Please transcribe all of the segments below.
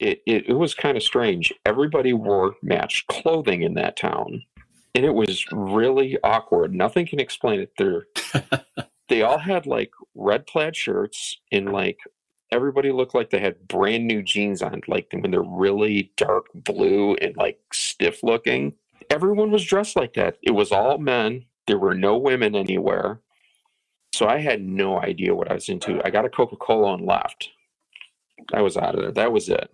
it was kind of strange. Everybody wore matched clothing in that town, and it was really awkward. Nothing can explain it. They all had like red plaid shirts, and like everybody looked like they had brand new jeans on, like when they're really dark blue and like stiff looking. Everyone was dressed like that. It was all men. There were no women anywhere. So I had no idea what I was into. I got a Coca-Cola and left. I was out of there. That was it.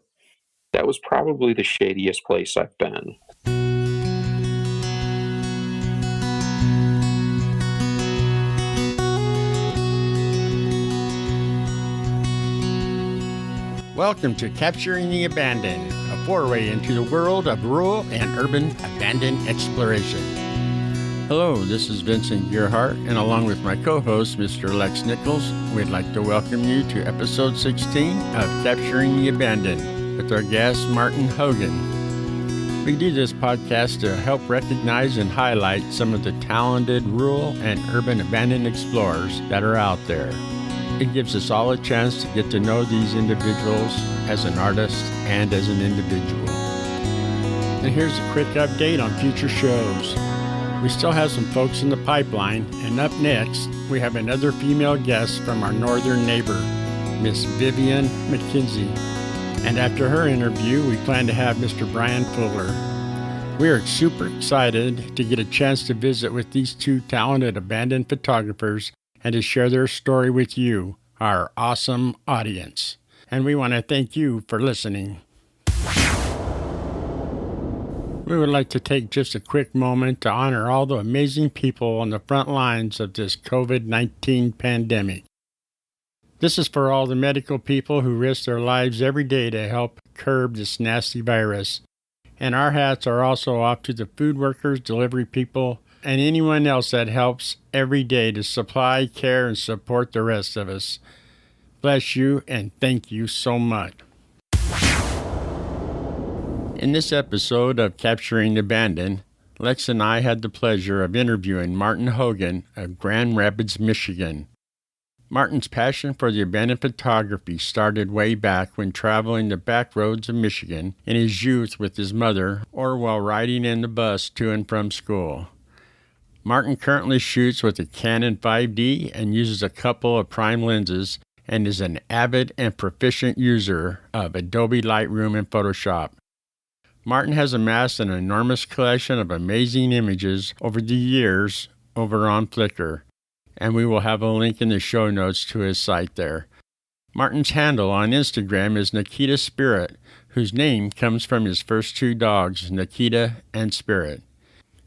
That was probably the shadiest place I've been. Welcome to Capturing the Abandoned, a foray into the world of rural and urban abandoned exploration. Hello, this is Vincent Gearhart, and along with my co-host, Mr. Lex Nichols, we'd like to welcome you to episode 16 of Capturing the Abandoned with our guest, Martin Hogan. We do this podcast to help recognize and highlight some of the talented rural and urban abandoned explorers that are out there. It gives us all a chance to get to know these individuals as an artist and as an individual. And here's a quick update on future shows. We still have some folks in the pipeline, and up next, we have another female guest from our northern neighbor, Miss Vivian McKenzie. And after her interview, we plan to have Mr. Brian Fuller. We are super excited to get a chance to visit with these two talented abandoned photographers and to share their story with you, our awesome audience. And we want to thank you for listening. We would like to take just a quick moment to honor all the amazing people on the front lines of this COVID-19 pandemic. This is for all the medical people who risk their lives every day to help curb this nasty virus. And our hats are also off to the food workers, delivery people, and anyone else that helps every day to supply, care, and support the rest of us. Bless you, and thank you so much. In this episode of Capturing the Abandoned, Lex and I had the pleasure of interviewing Martin Hogan of Grand Rapids, Michigan. Martin's passion for the abandoned photography started way back when traveling the backroads of Michigan in his youth with his mother or while riding in the bus to and from school. Martin currently shoots with a Canon 5D and uses a couple of prime lenses and is an avid and proficient user of Adobe Lightroom and Photoshop. Martin has amassed an enormous collection of amazing images over the years over on Flickr, and we will have a link in the show notes to his site there. Martin's handle on Instagram is Nikita Spirit, whose name comes from his first two dogs, Nikita and Spirit.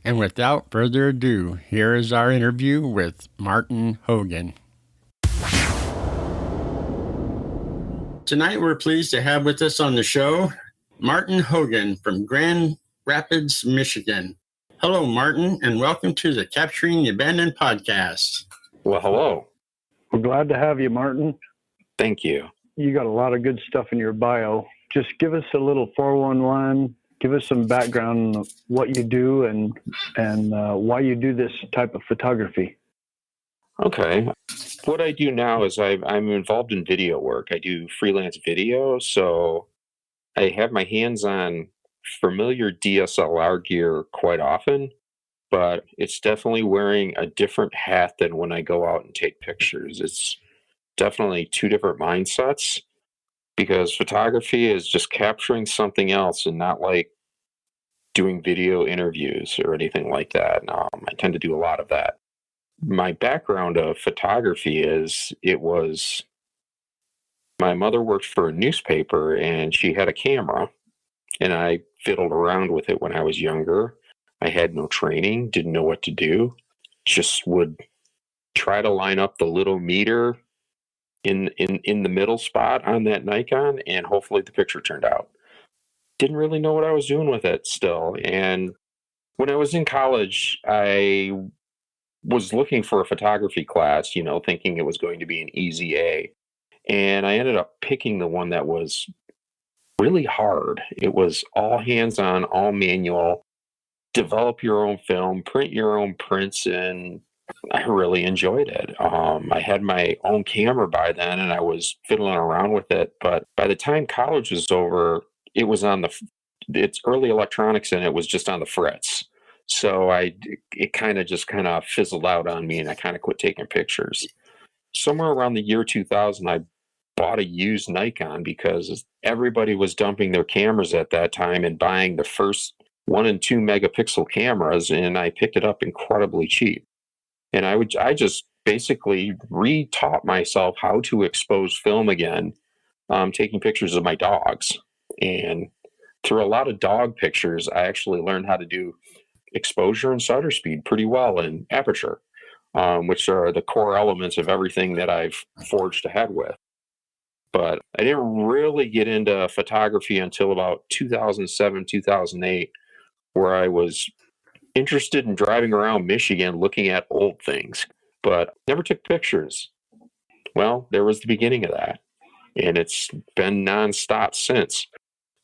And without further ado, here is our interview with Martin Hogan. Tonight we're pleased to have with us on the show Martin Hogan from Grand Rapids, Michigan. Hello, Martin, and welcome to the Capturing the Abandoned podcast. Well, hello. We're glad to have you, Martin. Thank you. You got a lot of good stuff in your bio. Just give us a little 411. Give us some background on what you do and why you do this type of photography. Okay. What I do now is I'm involved in video work. I do freelance video, so I have my hands on familiar DSLR gear quite often, but it's definitely wearing a different hat than when I go out and take pictures. It's definitely two different mindsets because photography is just capturing something else and not like doing video interviews or anything like that. I tend to do a lot of that. My background of photography is my mother worked for a newspaper and she had a camera and I fiddled around with it when I was younger. I had no training, didn't know what to do, just would try to line up the little meter in the middle spot on that Nikon and hopefully the picture turned out. Didn't really know what I was doing with it still. And when I was in college, I was looking for a photography class, thinking it was going to be an easy A. And I ended up picking the one that was really hard. It was all hands-on, all manual, develop your own film, print your own prints, and I really enjoyed it. I had my own camera by then, and I was fiddling around with it. But by the time college was over, it was on it's early electronics, and it was just on the frets. So it kind of fizzled out on me, and I kind of quit taking pictures. Somewhere around the year 2000, I bought a used Nikon because everybody was dumping their cameras at that time and buying the first 1 and 2 megapixel cameras, and I picked it up incredibly cheap. And I just basically re-taught myself how to expose film again, taking pictures of my dogs. And through a lot of dog pictures, I actually learned how to do exposure and shutter speed pretty well in aperture, which are the core elements of everything that I've forged ahead with. But I didn't really get into photography until about 2007, 2008, where I was interested in driving around Michigan looking at old things, but never took pictures. Well, there was the beginning of that. And it's been nonstop since,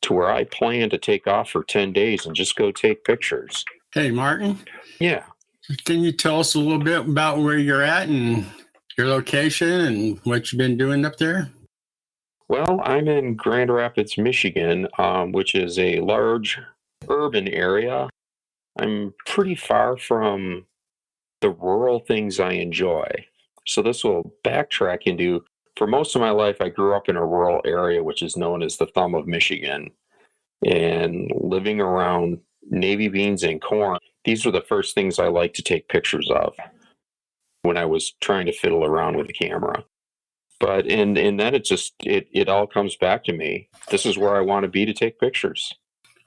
to where I plan to take off for 10 days and just go take pictures. Hey, Martin. Yeah. Can you tell us a little bit about where you're at and your location and what you've been doing up there? Well, I'm in Grand Rapids, Michigan, which is a large urban area. I'm pretty far from the rural things I enjoy. So this will backtrack into, for most of my life, I grew up in a rural area, which is known as the Thumb of Michigan. And living around navy beans and corn, these were the first things I liked to take pictures of when I was trying to fiddle around with the camera. But and then it all comes back to me. This is where I want to be to take pictures.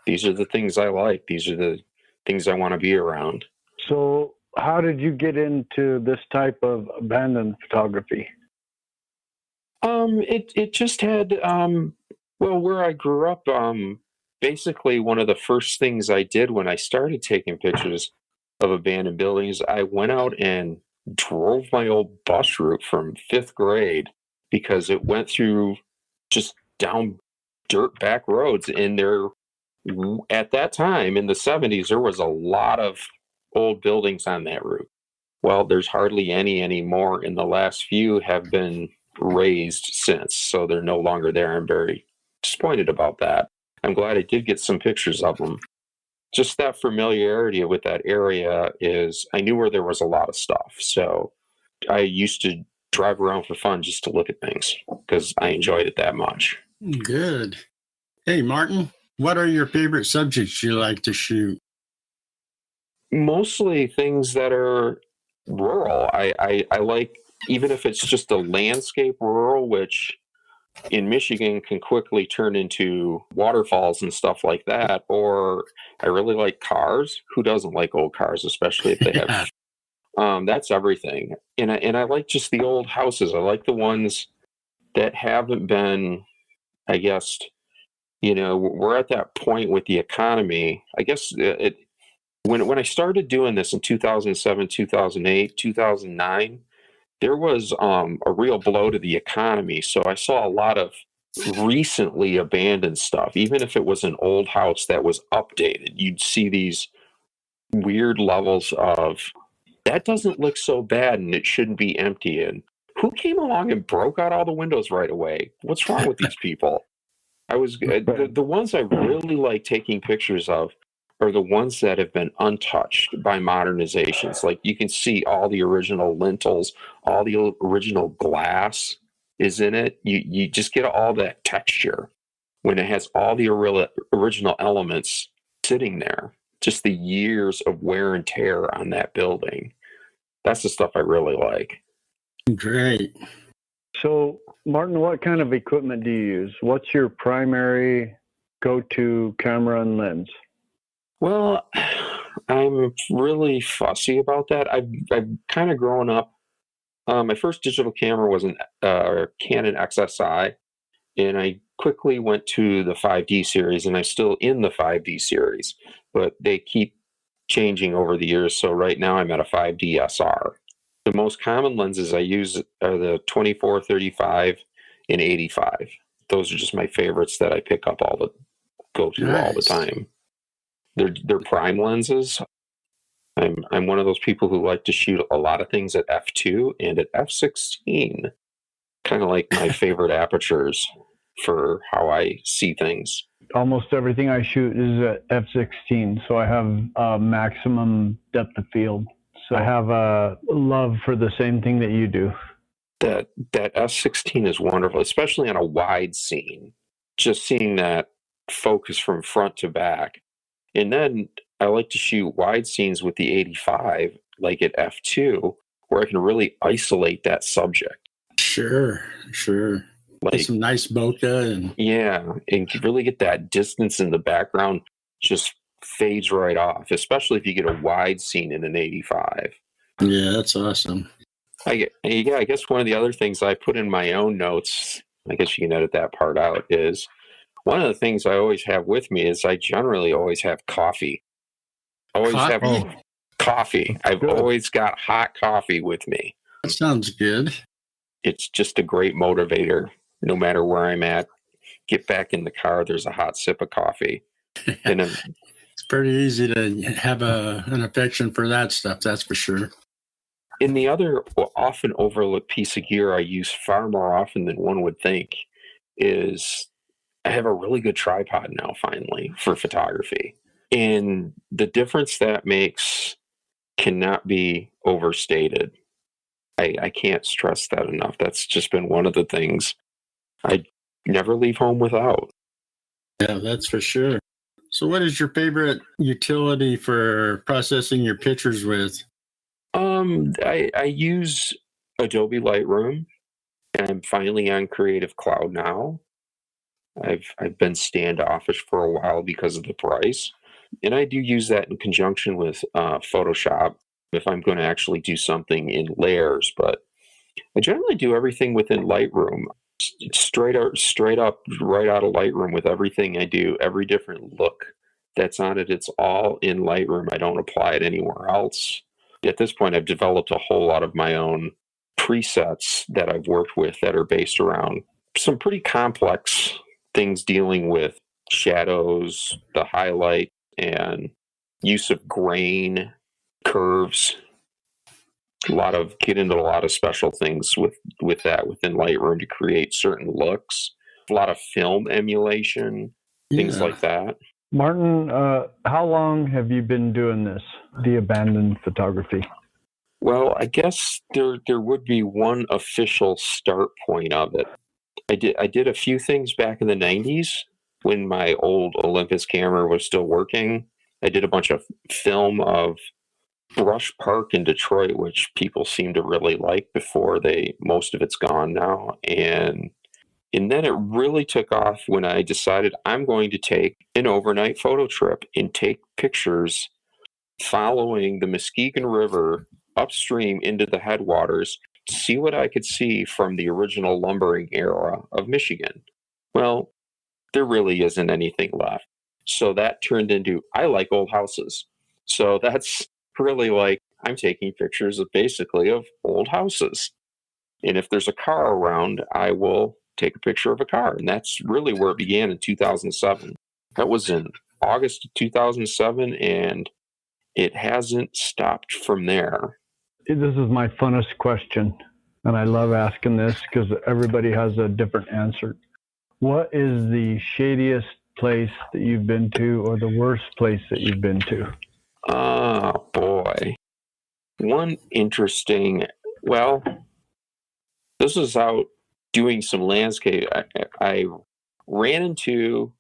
These are the things I like. These are the things I want to be around. So how did you get into this type of abandoned photography? It just had, where I grew up, basically one of the first things I did when I started taking pictures of abandoned buildings, I went out and drove my old bus route from 5th grade, because it went through just down dirt back roads. And there, at that time in the 70s, there was a lot of old buildings on that route. Well, there's hardly any anymore, and the last few have been raised since, so they're no longer there. I'm very disappointed about that. I'm glad I did get some pictures of them. Just that familiarity with that area is, I knew where there was a lot of stuff. So I used to drive around for fun just to look at things because I enjoyed it that much. Good. Hey, Martin, what are your favorite subjects you like to shoot? Mostly things that are rural. I like, even if it's just a landscape rural, which in Michigan can quickly turn into waterfalls and stuff like that. Or I really like cars. Who doesn't like old cars, especially if they have that's everything. And I like just the old houses. I like the ones that haven't been, I guess, we're at that point with the economy. I guess when I started doing this in 2007, 2008, 2009, there was a real blow to the economy. So I saw a lot of recently abandoned stuff. Even if it was an old house that was updated, you'd see these weird levels of, that doesn't look so bad and it shouldn't be empty. And who came along and broke out all the windows right away? What's wrong with these people? The ones I really like taking pictures of are the ones that have been untouched by modernizations. Like, you can see all the original lintels, all the original glass is in it. You just get all that texture when it has all the original elements sitting there. Just the years of wear and tear on that building. That's the stuff I really like. Great. So, Martin, what kind of equipment do you use? What's your primary go-to camera and lens? Well, I'm really fussy about that. I've kind of grown up. My first digital camera was a Canon XSI, and I quickly went to the 5D series, and I'm still in the 5D series, but they keep changing over the years. So right now I'm at a 5D SR. The most common lenses I use are the 24, 35, and 85. Those are just my favorites that I pick up all the time. They're prime lenses. I'm one of those people who like to shoot a lot of things at f2 and at f16. Kind of like my favorite apertures for how I see things. almost everything I shoot is at f/16, so I have maximum depth of field. So I have a love for the same thing that you do. That f/16 is wonderful, especially on a wide scene. Just seeing that focus from front to back. And then I like to shoot wide scenes with the 85, like at f2, where I can really isolate that subject. Sure. Like some nice bokeh and and really get that distance in the background just fades right off, especially if you get a wide scene in an 85. Yeah, that's awesome. I guess one of the other things I put in my own notes, I guess you can edit that part out, is one of the things I always have with me is I generally always have coffee. Have coffee. I've always got hot coffee with me. That sounds good. It's just a great motivator. No matter where I'm at, get back in the car, there's a hot sip of coffee. And it's pretty easy to have an affection for that stuff, that's for sure. And the other often overlooked piece of gear I use far more often than one would think is I have a really good tripod now, finally, for photography. And the difference that makes cannot be overstated. I can't stress that enough. That's just been one of the things I never leave home without. Yeah, that's for sure. So what is your favorite utility for processing your pictures with? I use Adobe Lightroom, and I'm finally on Creative Cloud now. I've been standoffish for a while because of the price, and I do use that in conjunction with Photoshop if I'm going to actually do something in layers. But I generally do everything within Lightroom, straight up, right out of Lightroom with everything I do. Every different look that's on it, it's all in Lightroom. I don't apply it anywhere else. At this point, I've developed a whole lot of my own presets that I've worked with that are based around some pretty complex things dealing with shadows, the highlight, and use of grain, curves. Get into a lot of special things with that within Lightroom to create certain looks. A lot of film emulation, things like that. Martin, how long have you been doing this, the abandoned photography? Well, I guess there would be one official start point of it. I did a few things back in the 90s when my old Olympus camera was still working. I did a bunch of film of Brush Park in Detroit, which people seem to really like before most of it's gone now. And then it really took off when I decided I'm going to take an overnight photo trip and take pictures following the Muskegon River upstream into the headwaters to see what I could see from the original lumbering era of Michigan. Well, there really isn't anything left. So that turned into, I like old houses. So that's really like, I'm taking pictures basically of old houses. And if there's a car around, I will take a picture of a car. And that's really where it began in 2007. That was in August of 2007, and it hasn't stopped from there. This is my funnest question, and I love asking this because everybody has a different answer. What is the shadiest place that you've been to, or the worst place that you've been to? Oh, boy. One interesting, well, this is out doing some landscape. I ran into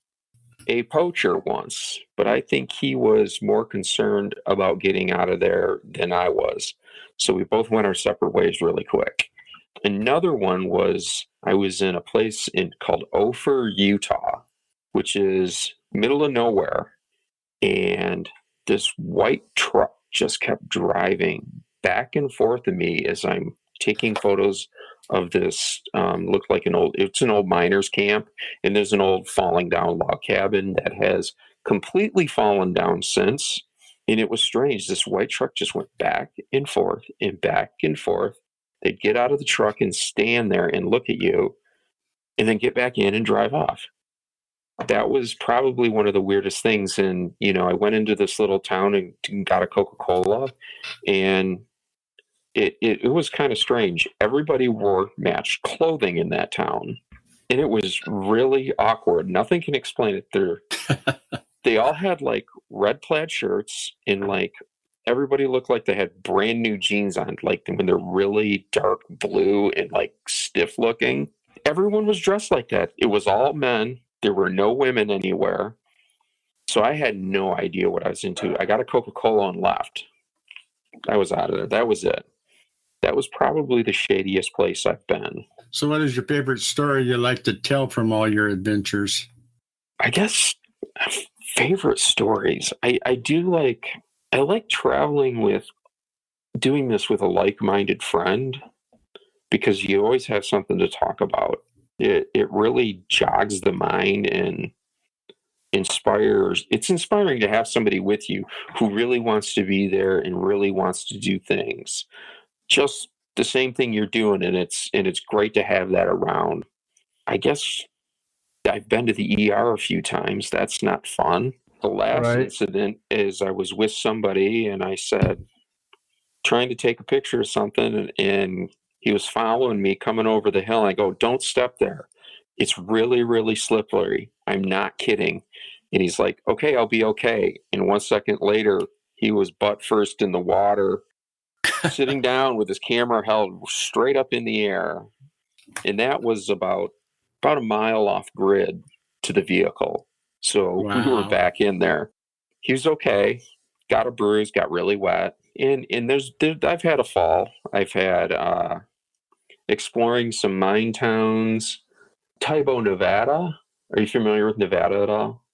a poacher once, but I think he was more concerned about getting out of there than I was. So we both went our separate ways really quick. Another one was I was in a place called Ophir, Utah, which is middle of nowhere. And this white truck just kept driving back and forth to me as I'm taking photos of this, looked like it's an old miner's camp, and there's an old falling down log cabin that has completely fallen down since. And it was strange. This white truck just went back and forth and back and forth. They'd get out of the truck and stand there and look at you and then get back in and drive off. That was probably one of the weirdest things. And, I went into this little town and got a Coca-Cola, and it was kind of strange. Everybody wore matched clothing in that town. and it was really awkward. Nothing can explain it. They all had like red plaid shirts, and like everybody looked like they had brand new jeans on, like when they're really dark blue and like stiff looking. Everyone was dressed like that. It was all men. There were no women anywhere. So I had no idea what I was into. I got a Coca-Cola and left. I was out of there. That was it. That was probably the shadiest place I've been. So what is your favorite story you like to tell from all your adventures? I guess favorite stories. I like traveling with, doing this with a like-minded friend, because you always have something to talk about. It really jogs the mind and inspires. It's inspiring to have somebody with you who really wants to be there and really wants to do things just the same thing you're doing, and it's great to have that around. I guess I've been to the ER a few times. That's not fun. The last incident is I was with somebody and I said, trying to take a picture of something, and he was following me coming over the hill. I go, don't step there. It's really, really slippery. I'm not kidding. And he's like, okay, I'll be okay. And 1 second later, he was butt first in the water, sitting down with his camera held straight up in the air. And that was about a mile off grid to the vehicle. So we were back in there. He was okay. Got a bruise, got really wet. And I've had a fall. I've had exploring some mine towns. Tybo, Nevada. Are you familiar with Nevada at all?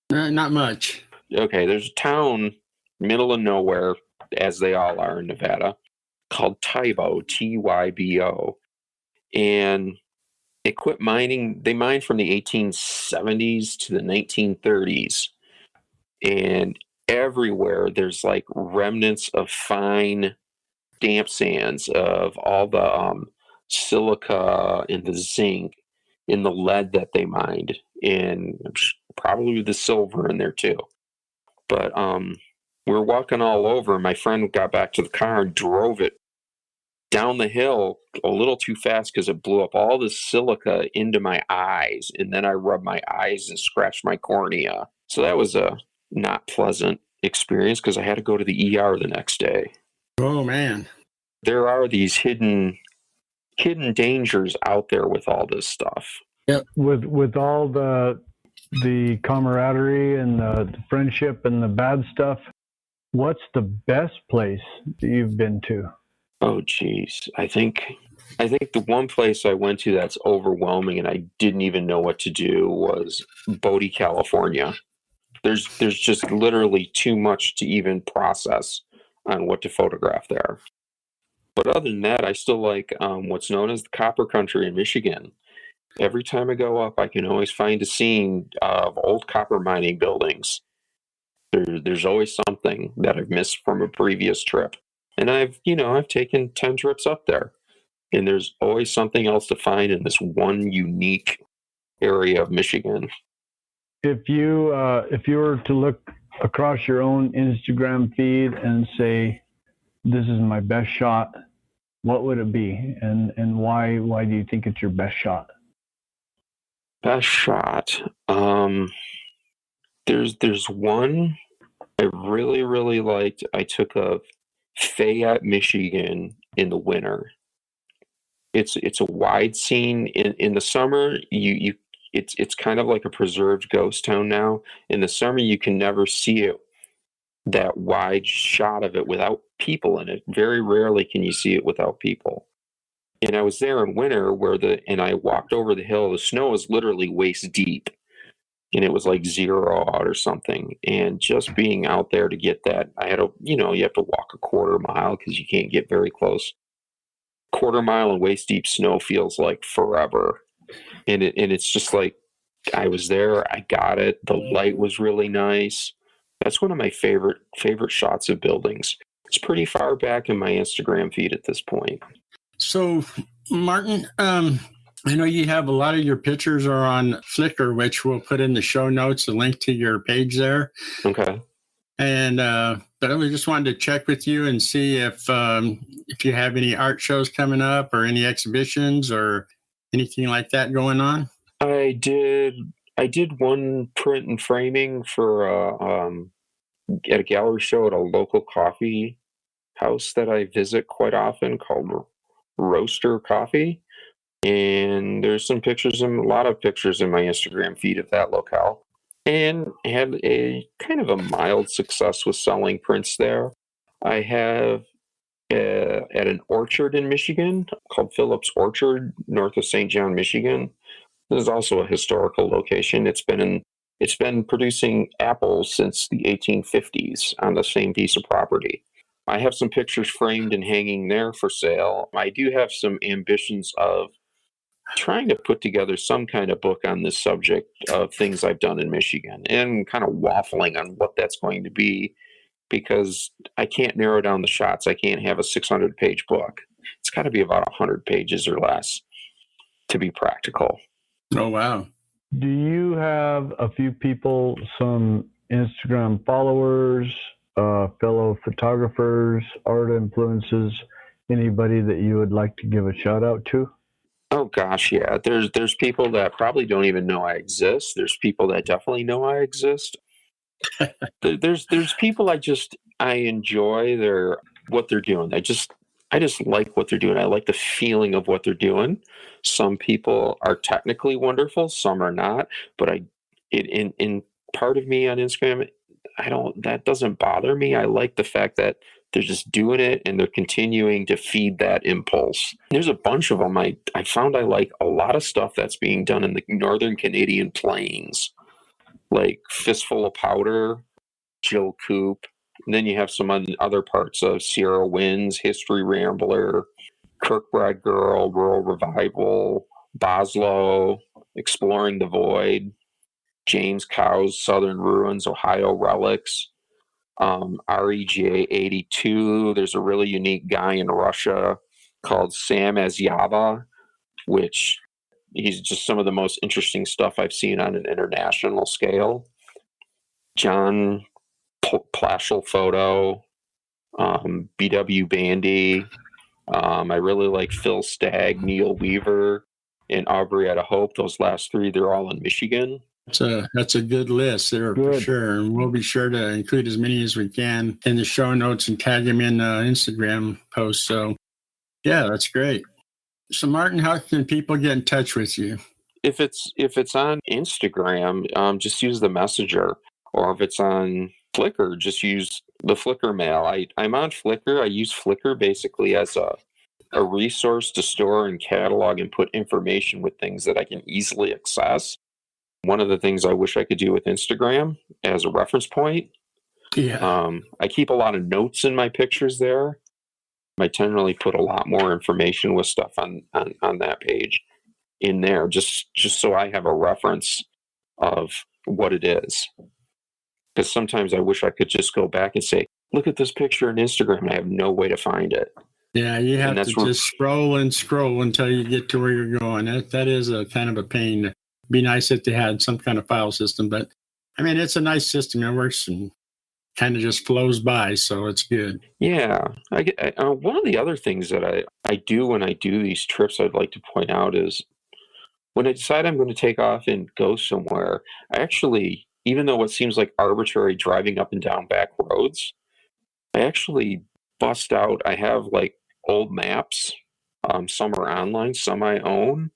Not much. Okay, there's a town, middle of nowhere, as they all are in Nevada, called Tybo, Tybo. And it quit mining. They mined from the 1870s to the 1930s. And everywhere there's like remnants of fine damp sands of all the silica and the zinc and the lead that they mined, and probably the silver in there too. But we were walking all over. My friend got back to the car and drove it down the hill a little too fast because it blew up all the silica into my eyes, and then I rubbed my eyes and scratched my cornea. So that was a not pleasant experience because I had to go to the ER the next day. Oh man. There are these hidden dangers out there with all this stuff. Yeah, with all the camaraderie and the friendship and the bad stuff, what's the best place that you've been to? Oh geez. I think the one place I went to that's overwhelming and I didn't even know what to do was Bodie, California. There's just literally too much to even process on what to photograph there. But other than that, I still like what's known as the Copper Country in Michigan. Every time I go up, I can always find a scene of old copper mining buildings. There's always something that I've missed from a previous trip. And I've taken 10 trips up there. And there's always something else to find in this one unique area of Michigan. If you were to look across your own Instagram feed and say, this is my best shot, what would it be? And why do you think it's your best shot? Best shot. There's one I really, really liked. I took of Fayette, Michigan in the winter. It's a wide scene. In the summer, it's kind of like a preserved ghost town now. In the summer, you can never see it, that wide shot of it without people in it. Very rarely can you see it without people. And I was there in winter and I walked over the hill. The snow was literally waist deep and it was like 0 out or something. And just being out there to get that, you have to walk a quarter mile because you can't get very close. Quarter mile in waist deep snow feels like forever. And it's just like, I was there, I got it. The light was really nice. That's one of my favorite shots of buildings. It's pretty far back in my Instagram feed at this point. So, Martin, I know you have a lot of your pictures are on Flickr, which we'll put in the show notes, a link to your page there. Okay. And but I just wanted to check with you and see if you have any art shows coming up or any exhibitions or anything like that going on. I did one print and framing for at a gallery show at a local coffee house that I visit quite often called Roaster Coffee. And there's some pictures and a lot of pictures in my Instagram feed of that locale. And had a kind of a mild success with selling prints there. I have at an orchard in Michigan called Phillips Orchard, north of St. John, Michigan. This is also a historical location. It's been producing apples since the 1850s on the same piece of property. I have some pictures framed and hanging there for sale. I do have some ambitions of trying to put together some kind of book on this subject of things I've done in Michigan and kind of waffling on what that's going to be because I can't narrow down the shots. I can't have a 600-page book. It's got to be about 100 pages or less to be practical. Oh, wow. Do you have a few people, some Instagram followers, fellow photographers, art influences, anybody that you would like to give a shout out to? Oh gosh, yeah. There's people that probably don't even know I exist. There's people that definitely know I exist. There's people I enjoy what they're doing. I just like what they're doing. I like the feeling of what they're doing. Some people are technically wonderful, some are not. But in part of me on Instagram, that doesn't bother me. I like the fact that they're just doing it and they're continuing to feed that impulse. There's a bunch of them. I found I like a lot of stuff that's being done in the northern Canadian plains, like Fistful of Powder, Jill Coop. And then you have some other parts of Sierra Winds, History Rambler, Kirkbride Girl, Rural Revival, Boslow, Exploring the Void, James Cow's Southern Ruins, Ohio Relics, REJ 82. There's a really unique guy in Russia called Sam Azyaba, which he's just some of the most interesting stuff I've seen on an international scale. John Plashel Photo, BW Bandy. I really like Phil Stagg, Neil Weaver, and Aubrietta Hope. Those last three, they're all in Michigan. That's a good list there for sure. And we'll be sure to include as many as we can in the show notes and tag them in Instagram posts. So, yeah, that's great. So, Martin, how can people get in touch with you? If it's on Instagram, just use the Messenger, or if it's on Flickr, just use the Flickr mail. I'm on Flickr. I use Flickr basically as a resource to store and catalog and put information with things that I can easily access. One of the things I wish I could do with Instagram as a reference point. Yeah. I keep a lot of notes in my pictures there. I generally put a lot more information with stuff on that page in there, just so I have a reference of what it is. Because sometimes I wish I could just go back and say, look at this picture on Instagram, and I have no way to find it. Yeah, you have to just scroll and scroll until you get to where you're going. That is a kind of a pain. It'd be nice if they had some kind of file system, but I mean, it's a nice system. It works and kind of just flows by, so it's good. Yeah. One of the other things that I do when I do these trips I'd like to point out is when I decide I'm going to take off and go somewhere, I actually, even though it seems like arbitrary driving up and down back roads, I actually bust out. I have like old maps. Some are online, some I own.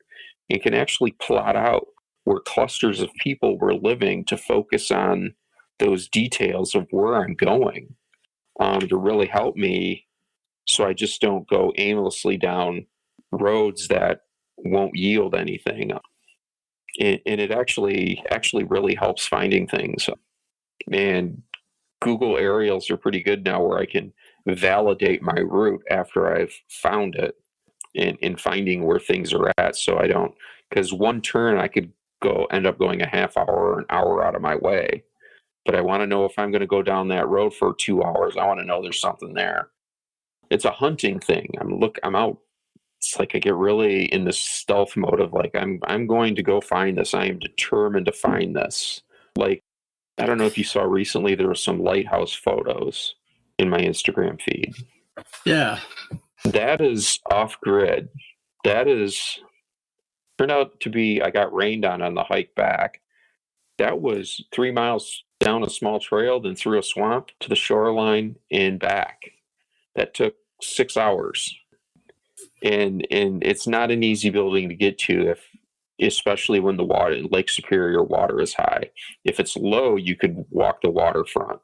You can actually plot out where clusters of people were living to focus on those details of where I'm going to really help me so I just don't go aimlessly down roads that won't yield anything. And it actually really helps finding things. And Google aerials are pretty good now where I can validate my route after I've found it and finding where things are at. So I don't, because one turn I could end up going a half hour or an hour out of my way. But I want to know if I'm going to go down that road for 2 hours. I want to know there's something there. It's a hunting thing. I'm out. It's like I get really in this stealth mode of like, I'm going to go find this. I am determined to find this. Like, I don't know if you saw recently, there were some lighthouse photos in my Instagram feed. Yeah. That is off grid. That is Turned out to be, I got rained on the hike back. That was 3 miles down a small trail, then through a swamp to the shoreline and back. That took 6 hours. And it's not an easy building to get to, especially when the water, Lake Superior water is high. If it's low, you could walk the waterfront.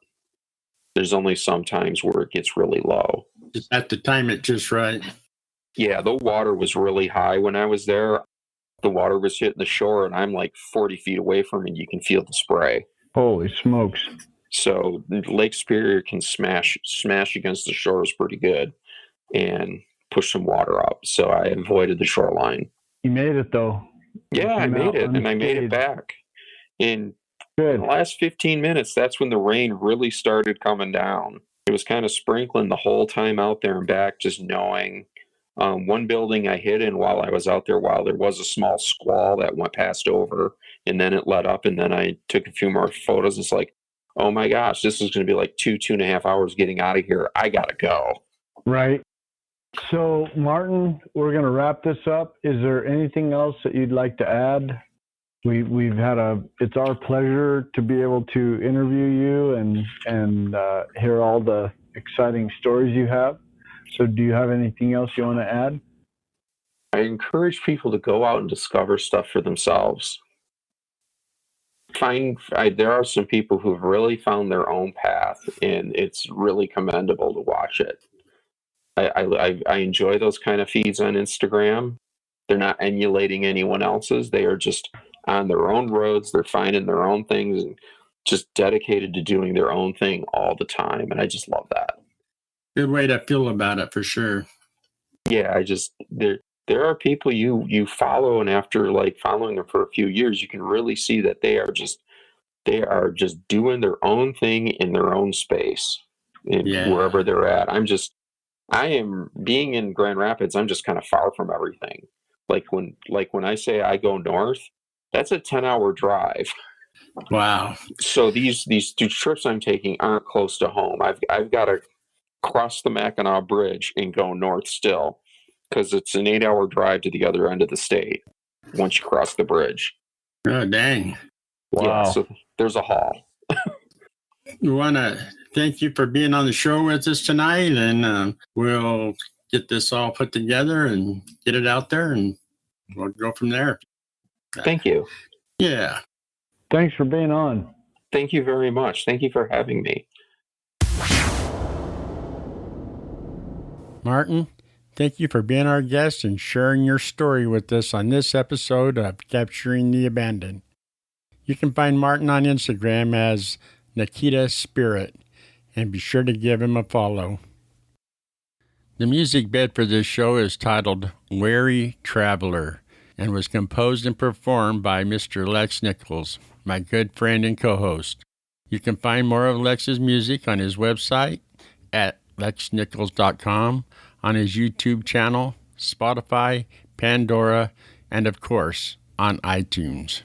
There's only some times where it gets really low. Just have to time it just right. Yeah, the water was really high when I was there. The water was hitting the shore, and I'm like 40 feet away from it. You can feel the spray. Holy smokes. So Lake Superior can smash against the shores pretty good and push some water up. So I avoided the shoreline. You made it, though. Yeah, I made it, and I made it back. In the last 15 minutes, that's when the rain really started coming down. It was kind of sprinkling the whole time out there and back, just knowing. One building I hid in while I was out there, while there was a small squall that went past over, and then it let up, and then I took a few more photos. It's like, oh my gosh, this is going to be like 2.5 hours getting out of here. I got to go. Right. So, Martin, we're going to wrap this up. Is there anything else that you'd like to add? We've had it's our pleasure to be able to interview you and hear all the exciting stories you have. So do you have anything else you want to add? I encourage people to go out and discover stuff for themselves. There are some people who've really found their own path, and it's really commendable to watch it. I enjoy those kind of feeds on Instagram. They're not emulating anyone else's. They are just on their own roads. They're finding their own things and just dedicated to doing their own thing all the time. And I just love that. Good way to feel about it, for sure. Yeah, there are people you follow, and after like following them for a few years, you can really see that they are just doing their own thing in their own space, wherever they're at. I am being in Grand Rapids. I'm just kind of far from everything. Like when I say I go north, that's a 10-hour drive. Wow. So these 2 trips I'm taking aren't close to home. I've got to cross the Mackinac Bridge and go north still, because it's an 8-hour drive to the other end of the state once you cross the bridge. Oh, dang. Wow. Yeah, so there's a haul. We want to thank you for being on the show with us tonight, and we'll get this all put together and get it out there, and we'll go from there. Thank you. Yeah. Thanks for being on. Thank you very much. Thank you for having me. Martin, thank you for being our guest and sharing your story with us on this episode of Capturing the Abandoned. You can find Martin on Instagram as Nikita Spirit, and be sure to give him a follow. The music bed for this show is titled Weary Traveler and was composed and performed by Mr. Lex Nichols, my good friend and co-host. You can find more of Lex's music on his website at lexnichols.com, on his YouTube channel, Spotify, Pandora, and of course, on iTunes.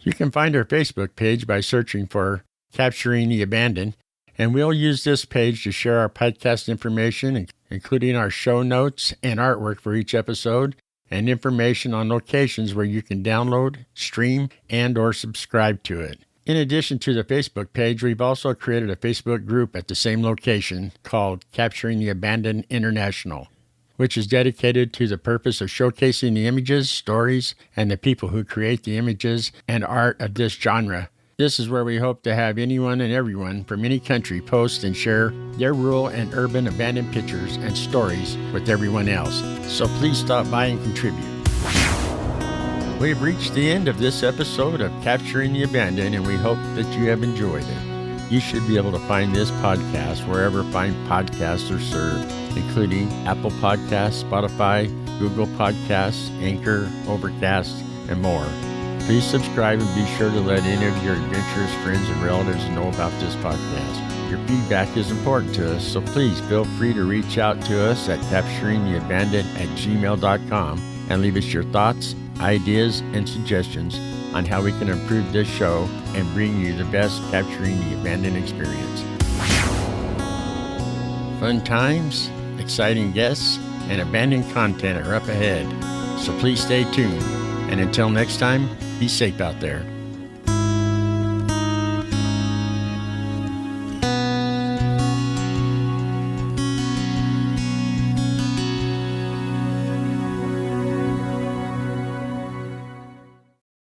You can find our Facebook page by searching for Capturing the Abandoned, and we'll use this page to share our podcast information, including our show notes and artwork for each episode, and information on locations where you can download, stream, and or subscribe to it. In addition to the Facebook page, we've also created a Facebook group at the same location called Capturing the Abandoned International, which is dedicated to the purpose of showcasing the images, stories, and the people who create the images and art of this genre. This is where we hope to have anyone and everyone from any country post and share their rural and urban abandoned pictures and stories with everyone else. So please stop by and contribute. We've reached the end of this episode of Capturing the Abandoned, and we hope that you have enjoyed it. You should be able to find this podcast wherever fine podcasts are served, including Apple Podcasts, Spotify, Google Podcasts, Anchor, Overcast, and more. Please subscribe and be sure to let any of your adventurous friends and relatives know about this podcast. Your feedback is important to us, so please feel free to reach out to us at capturingtheabandoned@gmail.com and leave us your thoughts, ideas, and suggestions on how we can improve this show and bring you the best Capturing the Abandoned experience. Fun times, exciting guests, and abandoned content are up ahead, so please stay tuned. And until next time, be safe out there.